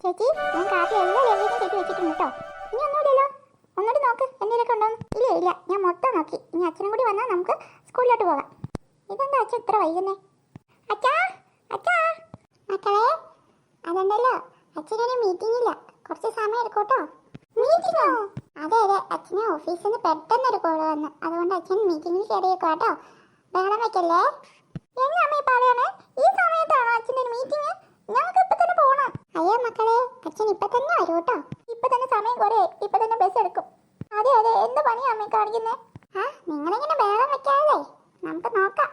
ചേച്ചി, ഞാൻ കാപ്പി എല്ലാ ലെവലിലും കെട്ടി വെച്ചിട്ടുണ്ട് കേട്ടോ. ഇനി ഒന്നുമില്ലല്ലോ. ഒന്നുകൂടി നോക്ക്, എന്തെങ്കിലുമൊക്കെ ഉണ്ടോന്ന്. ഇല്ല ഇല്ല, ഞാൻ മൊത്തം നോക്കി. ഇനി അച്ഛനും കൂടി വന്നാൽ നമുക്ക് സ്കൂളിലോട്ട് പോകാം. ഇതെന്താ അച്ഛൻ ഇത്ര വൈകുന്നേ? അച്ഛാ, അച്ഛാ. മക്കളെ, അതുണ്ടല്ലോ, അച്ഛനൊരു മീറ്റിംഗ് ഇല്ല, കുറച്ച് സമയം എടുക്കൂട്ടോ. മീറ്റിംഗോ? അതെ അതെ, അച്ഛനെ ഓഫീസിൽ നിന്ന് പെട്ടെന്നൊരു കോള് വന്നു, അതുകൊണ്ട് അച്ഛൻ മീറ്റിംഗിൽ കയറിയേക്കോ കേട്ടോ. ബഹളം വെക്കല്ലേ. എന്നെ അമ്മ പറയണേ, ഈ സമയത്താണോ അച്ഛൻ്റെ ഒരു മീറ്റിംഗ്? ഞങ്ങൾക്ക് ഇപ്പൊ തന്നെ പോകണം. അയ്യോ മക്കളെ, അച്ഛൻ ഇപ്പൊ തന്നെ വരൂ കേട്ടോ. ഇപ്പൊ തന്നെ സമയം കുറേ, ഇപ്പൊ തന്നെ ബസ് എടുക്കും. അതെ അതെ, എന്ത് പണിയാ അമ്മ കാണിക്കുന്നേ? ആ, നിങ്ങളിങ്ങനെ ബഹളം വെക്കാതെ നമുക്ക് നോക്കാം.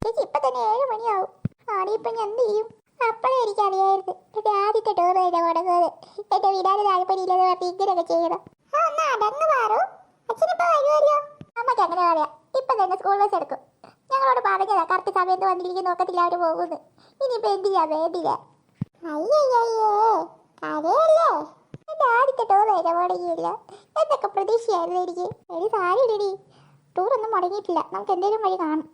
ചേച്ചി, ഇപ്പൊ തന്നെ 7 മണിയാവും. ആടി, ഇപ്പൊ ഞാൻ എന്ത് ചെയ്യും? അപ്പോഴേ എനിക്കറിയായിരുന്നു എന്റെ ആദ്യത്തെ ടൂർ തന്നെ മുടങ്ങുന്നത്. എന്റെ വിടാതെ താല്പര്യമില്ലാതെ പറഞ്ഞ് ഇങ്ങനെയൊക്കെ ചെയ്യണം. ഒന്ന് അടങ്ങ് മാറൂ. അച്ഛനിപ്പോ വരുമല്ലോ. അമ്മക്ക് അങ്ങനെ പറയാം. ഇപ്പൊ തന്നെ സ്കൂൾ ബസ് എടുക്കും. ഞങ്ങളോട് പറഞ്ഞതാ കറക്റ്റ് സമയത്ത് വന്നിരിക്കും, നോക്കത്തില്ല അവര് പോകുന്നു. ഇനിയിപ്പോ എന്തിനാ വേണ്ടില്ല. അയ്യയ്യേ, കരയല്ലേ? എന്റെ ആദ്യത്തെ ടൂർ തന്നെ മുടങ്ങിയില്ല. എന്തൊക്കെ പ്രതീക്ഷയായിരുന്നു എനിക്ക്. ഒരു സാരി ഇടടി, ടൂറൊന്നും മുടങ്ങിയിട്ടില്ല. നമുക്ക് എന്തെങ്കിലും വഴി കാണും.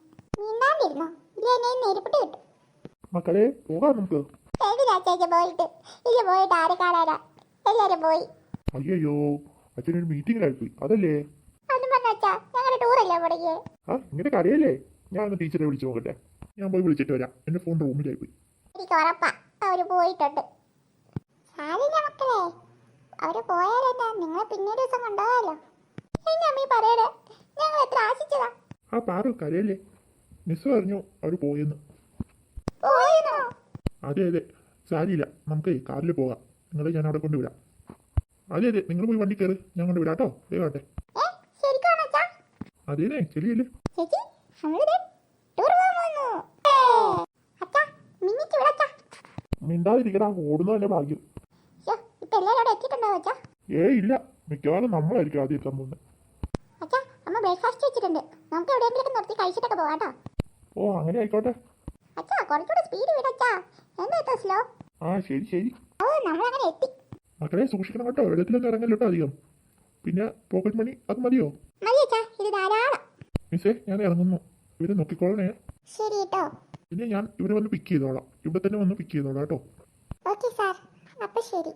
മിണ്ടാണ്ടിരുന്നോ, ഇല്ല എന്നെ നെരുപ്പിട്ട് കിട്ടും. മക്കളെ, പോകാം നമുക്ക്. എന്തിനാച്ചേക്ക് പോയിട്ട്? ഇല്ല, പോയിട്ട് ആരെ കാണാനാ? എല്ലാരും പോയി. അയ്യോ, അച്ഛനൊരു മീറ്റിംഗിലായി പോയി, അതല്ലേ? അതും പറഞ്ഞാ ഞങ്ങളുടെ ടൂറല്ലേ മുടങ്ങിയേ? ആ, ഇങ്ങനെ കരയല്ലേ? ഞാൻ ഒന്ന് ടീച്ചറെ വിളിച്ചു നോക്കട്ടെ. ഞാൻ പോയി വിളിച്ചിട്ട് വരാം. എന്റെ ഫോൺ റൂമിലായി പോയി. എനിക്ക് ഉറപ്പാ അവര് പോയിട്ടുണ്ട്. സാരില്ല മക്കളെ, അവര് പോയാലെന്താ, നിങ്ങളെ പിന്നീട് ദിവസം കൊണ്ടുപോകാലോ. എന്നെ അമ്മീ പറയണേ, ഞങ്ങൾ എത്ര ആശിച്ചതാ. ആ, പാറു കരയല്ലേ? മിസ് പറഞ്ഞു അവർ പോയെന്ന്. പോയെന്നോ? അതെ അതെ, സാരിയില്ല, നമുക്ക് കാറിൽ പോകാം. നിങ്ങളെ ഞാൻ അവിടെ കൊണ്ടുവിടാം. അതെ അതെ, നിങ്ങൾ പോയി വണ്ടി കയറി, ഞാൻ കൊണ്ടുവിടാം കേട്ടോ. വേഗാട്ടെ. ശരിക്കാണോ അച്ഛാ? അതേനെ, ശരിയല്ലേ? ചേച്ചി, നമ്മളിത് ടൂർ പോകാൻ പോകുന്നു. അച്ഛാ, മിന്നിച്ച് വിടച്ചാ. മിണ്ടാതിരിക്കടാ, ഓടുന്നത് തന്നെ ഭാഗ്യം. ഇപ്പൊ എല്ലാവരും അവിടെ എത്തിയിട്ടുണ്ടോ അച്ഛാ? ഇല്ല, മിക്കവാറും നമ്മളായിരിക്കും ആദ്യം എത്താൻ പോകുന്നത്. അച്ഛാ, അമ്മ ബ്രേക്ക്ഫാസ്റ്റ് വെച്ചിട്ടുണ്ട്. നമുക്ക് എവിടെയെങ്കിലും നിർത്തി കഴിച്ചിട്ടൊക്കെ പോകാം കേട്ടോ. ഓ, അങ്ങനെ ആയിക്കോട്ടെ. അച്ഛാ, കുറച്ചുകൂടെ സ്പീഡ് വിടച്ചാ. എന്താ ഇത്ര സ്ലോ? ആ, ശരി ശരി. ഓ, നമ്മളങ്ങനെ എത്തി. മക്കളെ സൂക്ഷിക്കണം കേട്ടോ, വെള്ളത്തിലൊന്നും ഇറങ്ങല്ലോ അധികം. പിന്നെ പോക്കറ്റ് മണി അത് മതിയോ? മതി അച്ഛാ, ഇത് ധാരാളം. മിസ്സേ, ഞാൻ ഇറങ്ങുന്നു. ഇവരെ നോക്കിക്കോളണേ. ശരി കേട്ടോ. പിന്നെ ഞാൻ ഇവരെ വന്ന് പിക്ക് ചെയ്തോളാം. ഇവിടെ തന്നെ വന്ന് പിക്ക് ചെയ്തോളാം കേട്ടോ. ഓക്കെ സാർ, അപ്പൊ ശരി.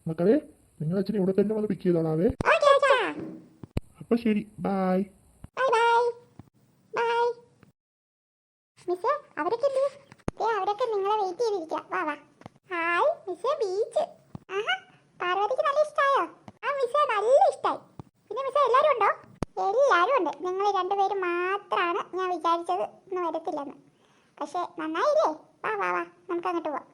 മക്കളെ, നിങ്ങൾ അച്ഛനെ ഇവിടെ തന്നെ വന്ന് പിക്ക് ചെയ്തോളാവേ. ഓക്കെ അച്ഛാ. അപ്പൊ ശരി, ബൈ. Bye bye. ബൈ. മിസ്സേ, അവരൊക്കെ എന്ത്? അവരൊക്കെ നിങ്ങളെ വെയിറ്റ് ചെയ്തിരിക്കാം. വാ വാ. ഹായ് മിസ്സേ, ബീച്ച്. ആഹാ, പാർവതിക്ക് നല്ല ഇഷ്ടമായോ? ആ മിസ്സേ, നല്ല ഇഷ്ടമായി. പിന്നെ മിസ്സേ, എല്ലാവരും ഉണ്ടോ? എല്ലാവരും ഉണ്ട്. നിങ്ങൾ രണ്ടുപേരും മാത്രമാണ് ഞാൻ വിചാരിച്ചത് ഇന്ന് വരത്തില്ലെന്ന്. പക്ഷെ നന്നായില്ലേ? വാ വാ വാ, നമുക്ക് അങ്ങോട്ട് പോവാം.